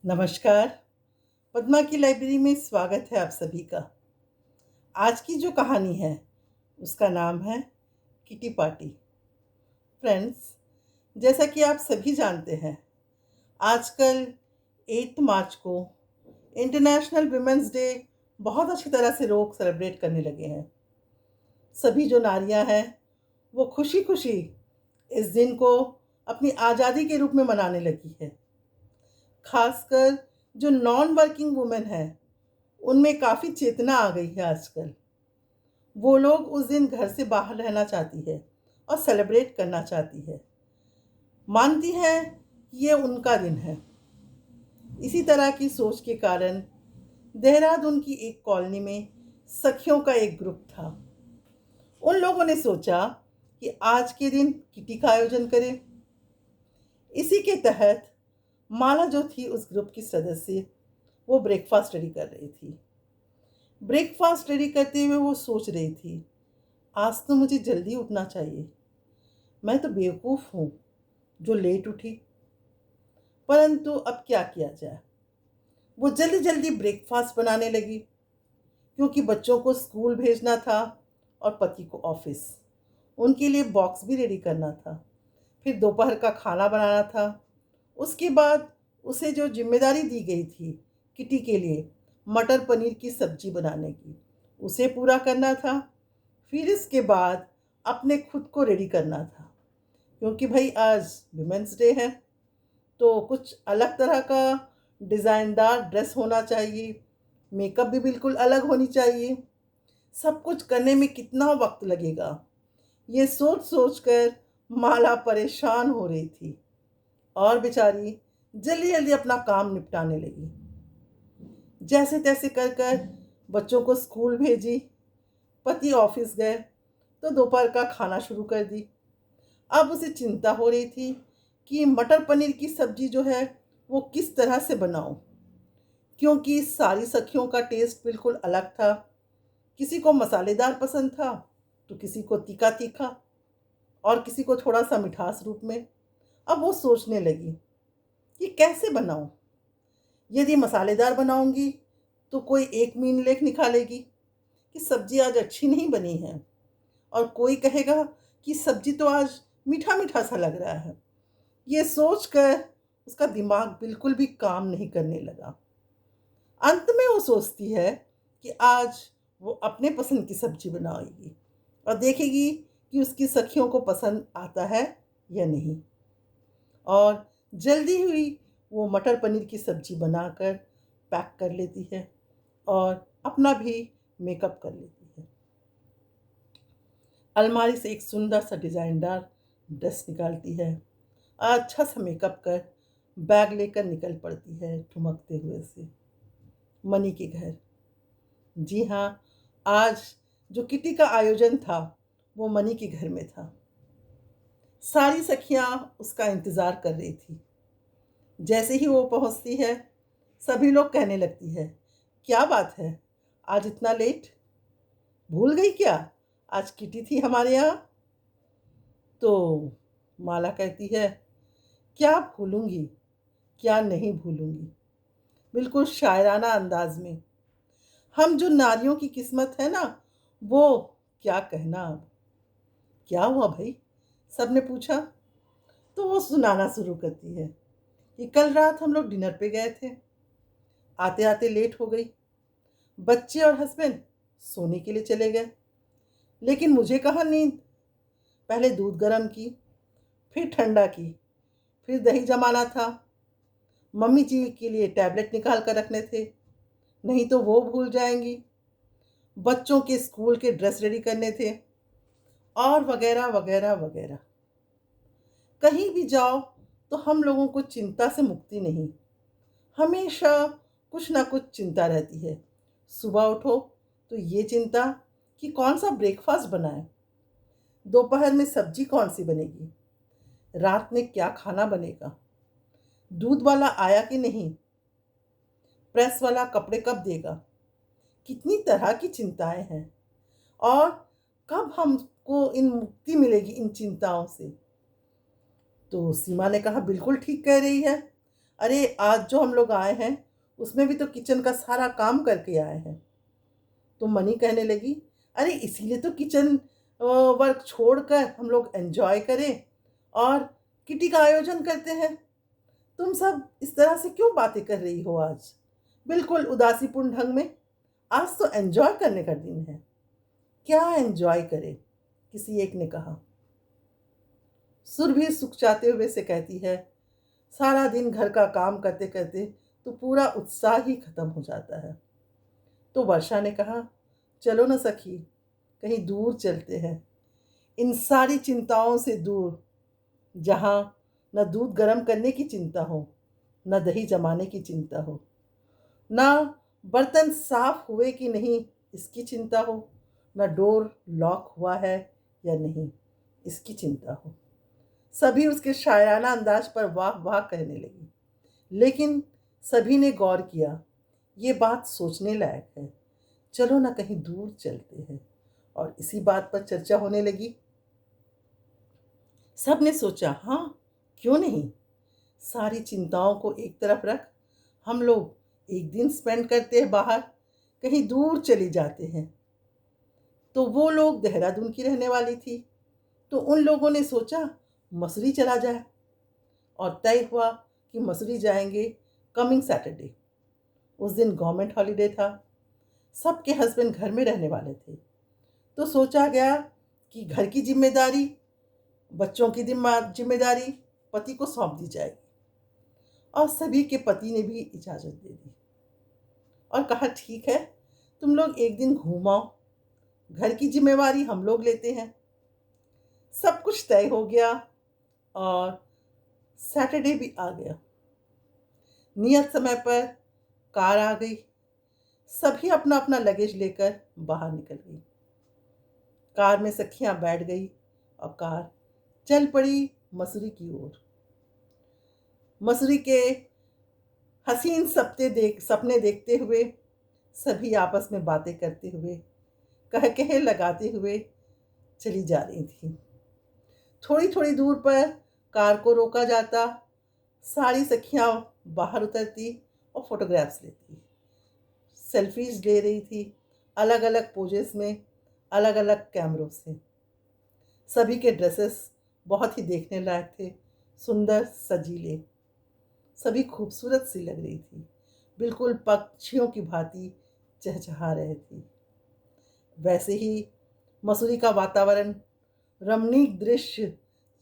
नमस्कार। पद्मा की लाइब्रेरी में स्वागत है आप सभी का। आज की जो कहानी है उसका नाम है किटी पार्टी। फ्रेंड्स, जैसा कि आप सभी जानते हैं, आजकल 8 मार्च को इंटरनेशनल वुमेन्स डे बहुत अच्छी तरह से लोग सेलिब्रेट करने लगे हैं। सभी जो नारियां हैं वो खुशी खुशी इस दिन को अपनी आज़ादी के रूप में मनाने लगी है। खासकर जो नॉन वर्किंग वुमेन है उनमें काफ़ी चेतना आ गई है आजकल। वो लोग उस दिन घर से बाहर रहना चाहती है और सेलिब्रेट करना चाहती है। मानती है कि ये उनका दिन है। इसी तरह की सोच के कारण देहरादून की एक कॉलोनी में सखियों का एक ग्रुप था। उन लोगों ने सोचा कि आज के दिन किटी का आयोजन करें। इसी के तहत माला जो थी उस ग्रुप की सदस्य, वो ब्रेकफास्ट रेडी कर रही थी। ब्रेकफास्ट रेडी करते हुए वो सोच रही थी, आज तो मुझे जल्दी उठना चाहिए। मैं तो बेवकूफ़ हूँ जो लेट उठी। परंतु अब क्या किया जाए। वो जल्दी जल्दी ब्रेकफास्ट बनाने लगी क्योंकि बच्चों को स्कूल भेजना था और पति को ऑफिस। उनके लिए बॉक्स भी रेडी करना था। फिर दोपहर का खाना बनाना था। उसके बाद उसे जो जिम्मेदारी दी गई थी किटी के लिए, मटर पनीर की सब्जी बनाने की, उसे पूरा करना था। फिर इसके बाद अपने खुद को रेडी करना था क्योंकि भाई आज वुमेन्स डे है, तो कुछ अलग तरह का डिज़ाइनदार ड्रेस होना चाहिए। मेकअप भी बिल्कुल अलग होनी चाहिए। सब कुछ करने में कितना वक्त लगेगा, ये सोच सोच कर माला परेशान हो रही थी और बेचारी जल्दी जल्दी अपना काम निपटाने लगी। जैसे तैसे कर कर बच्चों को स्कूल भेजी, पति ऑफिस गए, तो दोपहर का खाना शुरू कर दी। अब उसे चिंता हो रही थी कि मटर पनीर की सब्जी जो है वो किस तरह से बनाऊं, क्योंकि सारी सखियों का टेस्ट बिल्कुल अलग था। किसी को मसालेदार पसंद था, तो किसी को तीखा तीखा, और किसी को थोड़ा सा मिठास रूप में। अब वो सोचने लगी कि कैसे बनाऊं। यदि मसालेदार बनाऊंगी तो कोई एक मीन लेख निकालेगी कि सब्जी आज अच्छी नहीं बनी है, और कोई कहेगा कि सब्जी तो आज मीठा मीठा सा लग रहा है। ये सोचकर उसका दिमाग बिल्कुल भी काम नहीं करने लगा। अंत में वो सोचती है कि आज वो अपने पसंद की सब्जी बनाएगी और देखेगी कि उसकी सखियों को पसंद आता है या नहीं। और जल्दी हुई वो मटर पनीर की सब्जी बनाकर पैक कर लेती है और अपना भी मेकअप कर लेती है। अलमारी से एक सुंदर सा डिज़ाइनदार ड्रेस निकालती है, अच्छा सा मेकअप कर बैग लेकर निकल पड़ती है ठुमकते हुए से मनी के घर। जी हाँ, आज जो किटी का आयोजन था वो मनी के घर में था। सारी सखियां उसका इंतज़ार कर रही थी। जैसे ही वो पहुंचती है, सभी लोग कहने लगती है, क्या बात है, आज इतना लेट? भूल गई क्या, आज किटी थी हमारे यहाँ? तो माला कहती है, क्या भूलूंगी, क्या नहीं भूलूंगी। बिल्कुल शायराना अंदाज में, हम जो नारियों की किस्मत है ना, वो क्या कहना अब। क्या हुआ भाई, सबने पूछा। तो वो सुनाना शुरू करती है कि कल रात हम लोग डिनर पे गए थे, आते आते लेट हो गई। बच्चे और हस्बैंड सोने के लिए चले गए, लेकिन मुझे कहाँ नींद। पहले दूध गर्म की, फिर ठंडा की, फिर दही जमाना था। मम्मी जी के लिए टैबलेट निकाल कर रखने थे, नहीं तो वो भूल जाएंगी। बच्चों के स्कूल के ड्रेस रेडी करने थे, और वगैरह वगैरह वगैरह। कहीं भी जाओ तो हम लोगों को चिंता से मुक्ति नहीं, हमेशा कुछ ना कुछ चिंता रहती है। सुबह उठो तो ये चिंता कि कौन सा ब्रेकफास्ट बनाए, दोपहर में सब्जी कौन सी बनेगी, रात में क्या खाना बनेगा, दूध वाला आया कि नहीं, प्रेस वाला कपड़े कब देगा। कितनी तरह की चिंताएं हैं, और कब हमको इन मुक्ति मिलेगी इन चिंताओं से। तो सीमा ने कहा, बिल्कुल ठीक कह रही है, अरे आज जो हम लोग आए हैं उसमें भी तो किचन का सारा काम करके आए हैं। तो मनी कहने लगी, अरे इसीलिए तो किचन वर्क छोड़कर हम लोग एंजॉय करें और किटी का आयोजन करते हैं। तुम सब इस तरह से क्यों बातें कर रही हो आज, बिल्कुल उदासीपूर्ण ढंग में। आज तो एंजॉय करने का दिन है। क्या एंजॉय करें, किसी एक ने कहा। सुरभि सुकचाते हुए से कहती है, सारा दिन घर का काम करते करते तो पूरा उत्साह ही खत्म हो जाता है। तो वर्षा ने कहा, चलो ना सखी, कहीं दूर चलते हैं, इन सारी चिंताओं से दूर, जहाँ न दूध गर्म करने की चिंता हो, न दही जमाने की चिंता हो, न बर्तन साफ हुए कि नहीं इसकी चिंता हो, न डोर लॉक हुआ है या नहीं इसकी चिंता हो। सभी उसके शायराना अंदाज पर वाह वाह कहने लगी, लेकिन सभी ने गौर किया, ये बात सोचने लायक है, चलो ना कहीं दूर चलते हैं। और इसी बात पर चर्चा होने लगी। सब ने सोचा, हाँ क्यों नहीं, सारी चिंताओं को एक तरफ रख हम लोग एक दिन स्पेंड करते हैं बाहर, कहीं दूर चले जाते हैं। तो वो लोग देहरादून की रहने वाली थी, तो उन लोगों ने सोचा मसूरी चला जाए, और तय हुआ कि मसूरी जाएंगे कमिंग सैटरडे। उस दिन गवर्नमेंट हॉलीडे था, सबके हस्बैंड घर में रहने वाले थे। तो सोचा गया कि घर की जिम्मेदारी, बच्चों की जिम्मेदारी पति को सौंप दी जाएगी। और सभी के पति ने भी इजाज़त दे दी और कहा, ठीक है तुम लोग एक दिन घूम आओ, घर की जिम्मेवारी हम लोग लेते हैं। सब कुछ तय हो गया और सैटरडे भी आ गया। नियत समय पर कार आ गई। सभी अपना अपना लगेज लेकर बाहर निकल गई। कार में सखियां बैठ गई और कार चल पड़ी मसूरी की ओर। मसूरी के हसीन सपने देखते हुए सभी आपस में बातें करते हुए, कह कहे लगाते हुए चली जा रही थी। थोड़ी थोड़ी दूर पर कार को रोका जाता, सारी सखियां बाहर उतरती और फोटोग्राफ्स लेती, सेल्फीज ले रही थी, अलग अलग पोजेस में, अलग अलग कैमरों से। सभी के ड्रेसेस बहुत ही देखने लायक थे, सुंदर सजीले, सभी खूबसूरत सी लग रही थी, बिल्कुल पक्षियों की भांति चहचहा रहे थे। वैसे ही मसूरी का वातावरण, रमणीक दृश्य,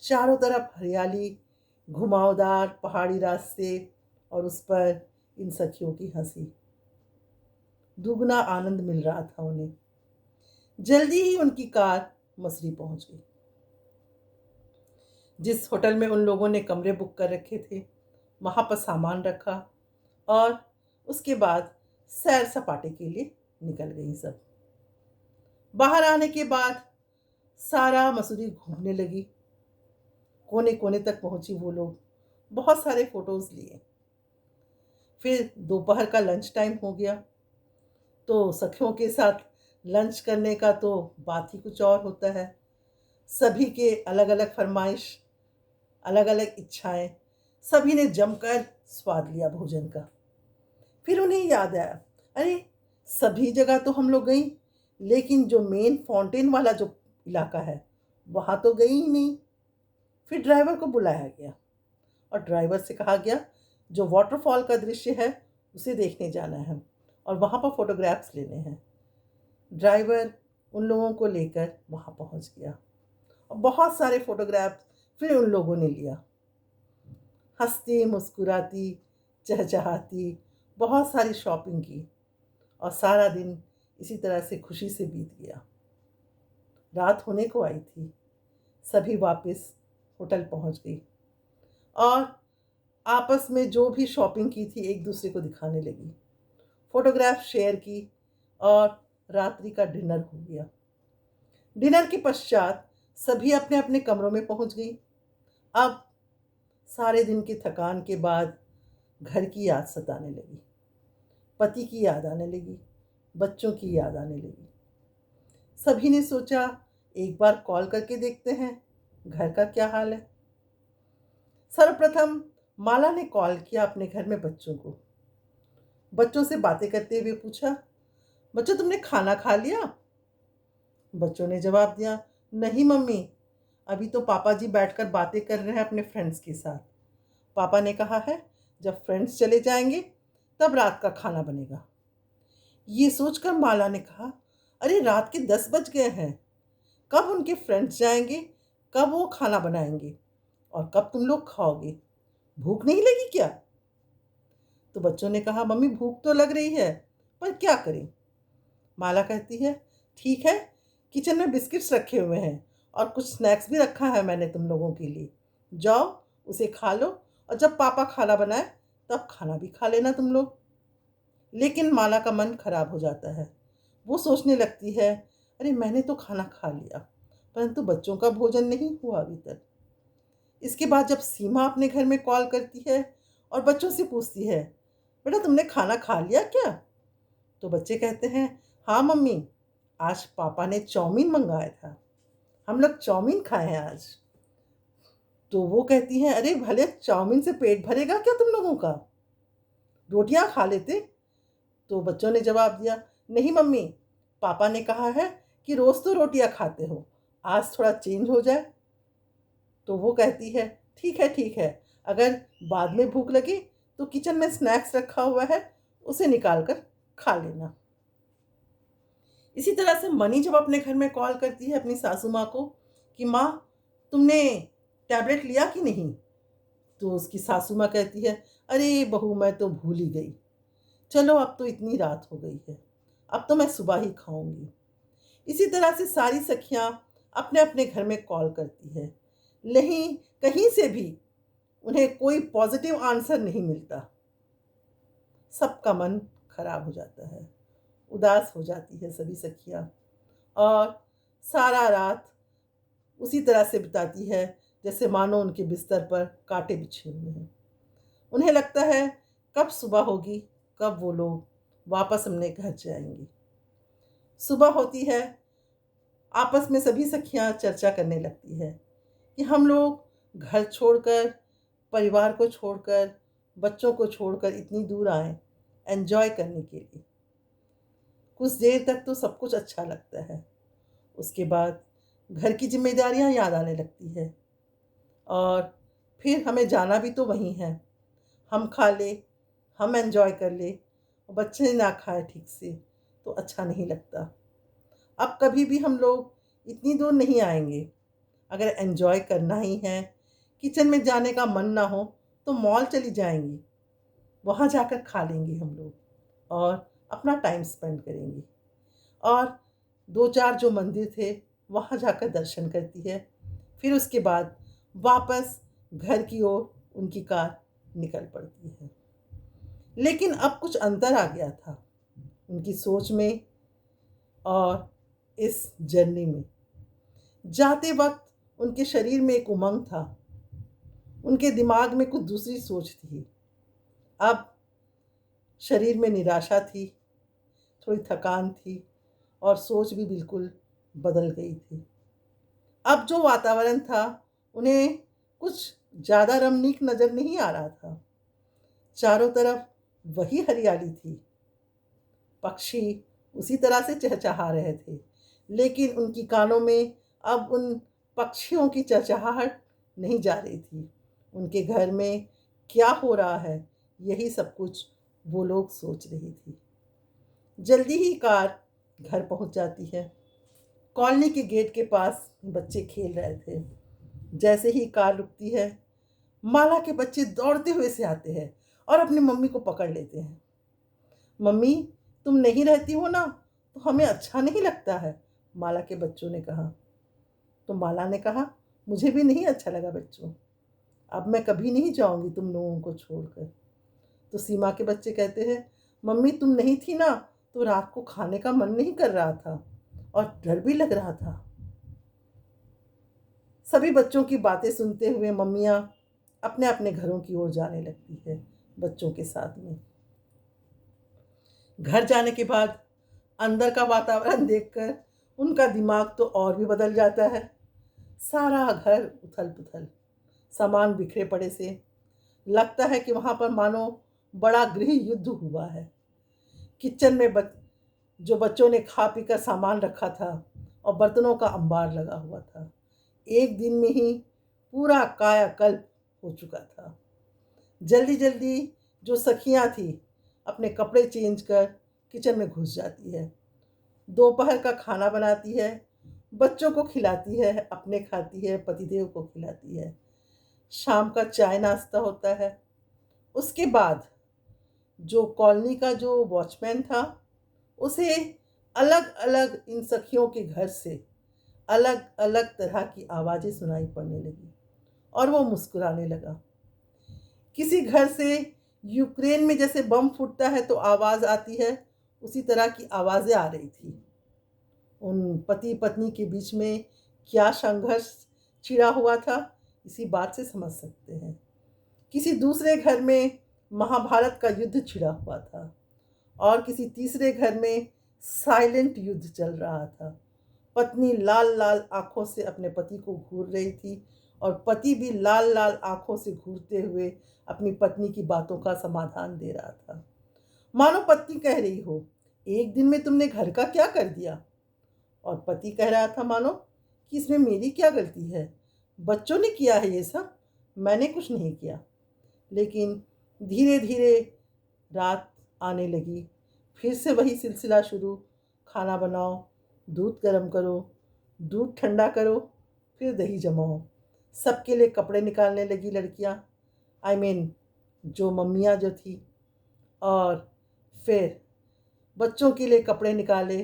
चारों तरफ हरियाली, घुमावदार पहाड़ी रास्ते और उस पर इन सखियों की हंसी, दुगना आनंद मिल रहा था उन्हें। जल्दी ही उनकी कार मसूरी पहुंच गई। जिस होटल में उन लोगों ने कमरे बुक कर रखे थे वहां पर सामान रखा और उसके बाद सैर सपाटे के लिए निकल गई सब। बाहर आने के बाद सारा मसूरी घूमने लगी, कोने कोने तक पहुंची वो लोग, बहुत सारे फोटोज लिए। फिर दोपहर का लंच टाइम हो गया, तो सखियों के साथ लंच करने का तो बात ही कुछ और होता है। सभी के अलग अलग फरमाइश, अलग अलग इच्छाएं, सभी ने जमकर स्वाद लिया भोजन का। फिर उन्हें याद आया, अरे सभी जगह तो हम लोग गई, लेकिन जो मेन फाउंटेन वाला जो इलाका है वहाँ तो गई ही नहीं। फिर ड्राइवर को बुलाया गया और ड्राइवर से कहा गया जो वाटरफॉल का दृश्य है उसे देखने जाना है और वहाँ पर फोटोग्राफ्स लेने हैं। ड्राइवर उन लोगों को लेकर वहाँ पहुँच गया और बहुत सारे फोटोग्राफ्स फिर उन लोगों ने लिया। हंसती मुस्कुराती चहचहाती बहुत सारी शॉपिंग की और सारा दिन इसी तरह से खुशी से बीत गया। रात होने को आई थी, सभी वापस होटल पहुंच गई और आपस में जो भी शॉपिंग की थी एक दूसरे को दिखाने लगी, फोटोग्राफ शेयर की और रात्रि का डिनर हो गया। डिनर के पश्चात सभी अपने अपने कमरों में पहुंच गई। अब सारे दिन की थकान के बाद घर की याद सताने लगी, पति की याद आने लगी, बच्चों की याद आने लगी। सभी ने सोचा एक बार कॉल करके देखते हैं घर का क्या हाल है। सर्वप्रथम माला ने कॉल किया अपने घर में बच्चों को। बच्चों से बातें करते हुए पूछा, बच्चों तुमने खाना खा लिया? बच्चों ने जवाब दिया, नहीं मम्मी, अभी तो पापा जी बैठकर बातें कर रहे हैं अपने फ्रेंड्स के साथ। पापा ने कहा है जब फ्रेंड्स चले जाएंगे तब रात का खाना बनेगा। ये सोचकर माला ने कहा, अरे रात के 10 बज गए हैं, कब उनके फ्रेंड्स जाएंगे, कब वो खाना बनाएंगे और कब तुम लोग खाओगे? भूख नहीं लगी क्या? तो बच्चों ने कहा, मम्मी भूख तो लग रही है, पर क्या करें? माला कहती है, ठीक है, किचन में बिस्किट्स रखे हुए हैं और कुछ स्नैक्स भी रखा है मैंने तुम लोगों के लिए। जाओ उसे खा लो और जब पापा खाना बनाए तब खाना भी खा लेना तुम लोग। लेकिन माला का मन खराब हो जाता है। वो सोचने लगती है, अरे मैंने तो खाना खा लिया, परंतु बच्चों का भोजन नहीं हुआ अभी तक। इसके बाद जब सीमा अपने घर में कॉल करती है और बच्चों से पूछती है, बेटा तुमने खाना खा लिया क्या? तो बच्चे कहते हैं, हाँ मम्मी, आज पापा ने चाउमीन मंगाया था, हम लोग चाउमीन खाए हैं आज। तो वो कहती हैं, अरे भले चाउमीन से पेट भरेगा क्या तुम लोगों का? रोटियां खा लेते। तो बच्चों ने जवाब दिया, नहीं मम्मी, पापा ने कहा है कि रोज तो रोटियां खाते हो, आज थोड़ा चेंज हो जाए। तो वो कहती है, ठीक है, अगर बाद में भूख लगी तो किचन में स्नैक्स रखा हुआ है, उसे निकाल कर खा लेना। इसी तरह से मनी जब अपने घर में कॉल करती है अपनी सासू माँ को कि माँ तुमने टैबलेट लिया कि नहीं, तो उसकी सासू माँ कहती है, अरे बहू मैं तो भूल ही गई, चलो अब तो इतनी रात हो गई है, अब तो मैं सुबह ही खाऊंगी। इसी तरह से सारी सखियां अपने अपने घर में कॉल करती है, नहीं कहीं से भी उन्हें कोई पॉजिटिव आंसर नहीं मिलता। सबका मन खराब हो जाता है, उदास हो जाती है सभी सखियां और सारा रात उसी तरह से बिताती है जैसे मानो उनके बिस्तर पर कांटे बिछे हुए हैं। उन्हें लगता है कब सुबह होगी, कब वो लोग वापस अपने घर जाएंगे। सुबह होती है, आपस में सभी सखियां चर्चा करने लगती है कि हम लोग घर छोड़कर, परिवार को छोड़कर, बच्चों को छोड़कर इतनी दूर आए एंजॉय करने के लिए। कुछ देर तक तो सब कुछ अच्छा लगता है, उसके बाद घर की जिम्मेदारियां याद आने लगती है और फिर हमें जाना भी तो वहीं है। हम खा ले, हम एंजॉय कर ले, बच्चे ना खाए ठीक से तो अच्छा नहीं लगता। अब कभी भी हम लोग इतनी दूर नहीं आएंगे। अगर एंजॉय करना ही है, किचन में जाने का मन ना हो तो मॉल चली जाएंगी, वहाँ जाकर खा लेंगे हम लोग और अपना टाइम स्पेंड करेंगे। और दो चार जो मंदिर थे वहाँ जाकर दर्शन करती है। फिर उसके बाद वापस घर की ओर उनकी कार निकल पड़ती है। लेकिन अब कुछ अंतर आ गया था उनकी सोच में और इस जर्नी में। जाते वक्त उनके शरीर में एक उमंग था, उनके दिमाग में कुछ दूसरी सोच थी। अब शरीर में निराशा थी, थोड़ी थकान थी और सोच भी बिल्कुल बदल गई थी। अब जो वातावरण था उन्हें कुछ ज़्यादा रमणीक नज़र नहीं आ रहा था। चारों तरफ वही हरियाली थी, पक्षी उसी तरह से चहचहा रहे थे, लेकिन उनकी कानों में अब उन पक्षियों की चहचहाहट नहीं जा रही थी। उनके घर में क्या हो रहा है यही सब कुछ वो लोग सोच रही थी। जल्दी ही कार घर पहुंच जाती है। कॉलोनी के गेट के पास बच्चे खेल रहे थे। जैसे ही कार रुकती है, माला के बच्चे दौड़ते हुए से आते हैं और अपनी मम्मी को पकड़ लेते हैं। मम्मी तुम नहीं रहती हो ना तो हमें अच्छा नहीं लगता है, माला के बच्चों ने कहा। तो माला ने कहा, मुझे भी नहीं अच्छा लगा बच्चों, अब मैं कभी नहीं जाऊंगी तुम लोगों को छोड़कर। तो सीमा के बच्चे कहते हैं, मम्मी तुम नहीं थी ना तो रात को खाने का मन नहीं कर रहा था और डर भी लग रहा था। सभी बच्चों की बातें सुनते हुए मम्मियाँ अपने अपने घरों की ओर जाने लगती है बच्चों के साथ में। घर जाने के बाद अंदर का वातावरण देखकर उनका दिमाग तो और भी बदल जाता है। सारा घर उथल पुथल, सामान बिखरे पड़े से, लगता है कि वहाँ पर मानो बड़ा गृह युद्ध हुआ है। किचन में जो बच्चों ने खा पी कर सामान रखा था और बर्तनों का अंबार लगा हुआ था, एक दिन में ही पूरा कायाकल्प हो चुका था। जल्दी जल्दी जो सखियाँ थी अपने कपड़े चेंज कर किचन में घुस जाती है, दोपहर का खाना बनाती है, बच्चों को खिलाती है, अपने खाती है, पतिदेव को खिलाती है। शाम का चाय नाश्ता होता है। उसके बाद जो कॉलोनी का जो वॉचमैन था, उसे अलग अलग इन सखियों के घर से अलग अलग तरह की आवाज़ें सुनाई पड़ने लगी और वो मुस्कुराने लगा। किसी घर से यूक्रेन में जैसे बम फूटता है तो आवाज़ आती है, उसी तरह की आवाज़ें आ रही थी। उन पति पत्नी के बीच में क्या संघर्ष छिड़ा हुआ था, इसी बात से समझ सकते हैं। किसी दूसरे घर में महाभारत का युद्ध छिड़ा हुआ था और किसी तीसरे घर में साइलेंट युद्ध चल रहा था। पत्नी लाल लाल आंखों से अपने पति को घूर रही थी और पति भी लाल लाल आंखों से घूरते हुए अपनी पत्नी की बातों का समाधान दे रहा था। मानो पत्नी कह रही हो, एक दिन में तुमने घर का क्या कर दिया, और पति कह रहा था मानो कि इसमें मेरी क्या गलती है, बच्चों ने किया है ये सब, मैंने कुछ नहीं किया। लेकिन धीरे धीरे रात आने लगी, फिर से वही सिलसिला शुरू। खाना बनाओ, दूध गर्म करो, दूध ठंडा करो, फिर दही जमाओ। सबके लिए कपड़े निकालने लगी लड़कियां, जो मम्मियाँ जो थी। और फिर बच्चों के लिए कपड़े निकाले,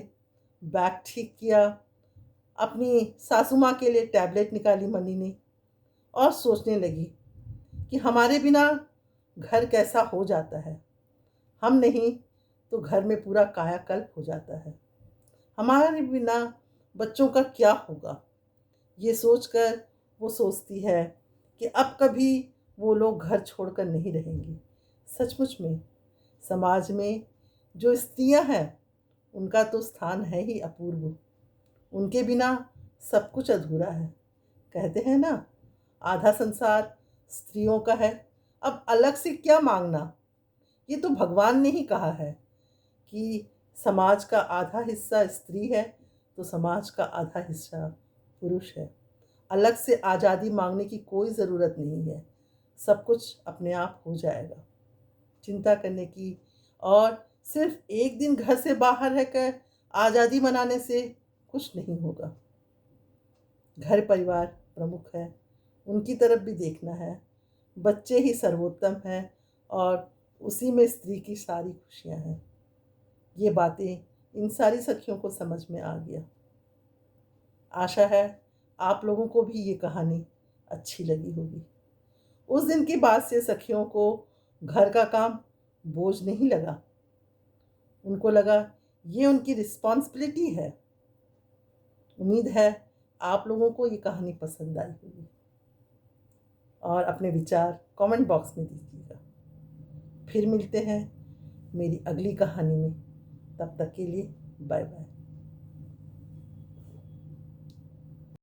बैग ठीक किया, अपनी सासू माँ के लिए टैबलेट निकाली मनी ने, और सोचने लगी कि हमारे बिना घर कैसा हो जाता है। हम नहीं तो घर में पूरा कायाकल्प हो जाता है। हमारे बिना बच्चों का क्या होगा। ये सोचकर वो सोचती है कि अब कभी वो लोग घर छोड़कर नहीं रहेंगी। सचमुच में समाज में जो स्त्रियां हैं, उनका तो स्थान है ही अपूर्व। उनके बिना सब कुछ अधूरा है। कहते हैं ना, आधा संसार स्त्रियों का है, अब अलग से क्या मांगना। ये तो भगवान ने ही कहा है कि समाज का आधा हिस्सा स्त्री है तो समाज का आधा हिस्सा पुरुष है। अलग से आज़ादी मांगने की कोई ज़रूरत नहीं है, सब कुछ अपने आप हो जाएगा। चिंता करने की और सिर्फ एक दिन घर से बाहर रहकर आज़ादी मनाने से कुछ नहीं होगा। घर परिवार प्रमुख है, उनकी तरफ भी देखना है। बच्चे ही सर्वोत्तम हैं और उसी में स्त्री की सारी खुशियाँ हैं। ये बातें इन सारी सखियों को समझ में आ गया। आशा है आप लोगों को भी ये कहानी अच्छी लगी होगी। उस दिन के बाद से सखियों को घर का काम बोझ नहीं लगा। उनको लगा ये उनकी रिस्पॉन्सिबिलिटी है। उम्मीद है आप लोगों को ये कहानी पसंद आई होगी और अपने विचार कमेंट बॉक्स में दीजिएगा। फिर मिलते हैं मेरी अगली कहानी में। तब तक के लिए बाय बाय।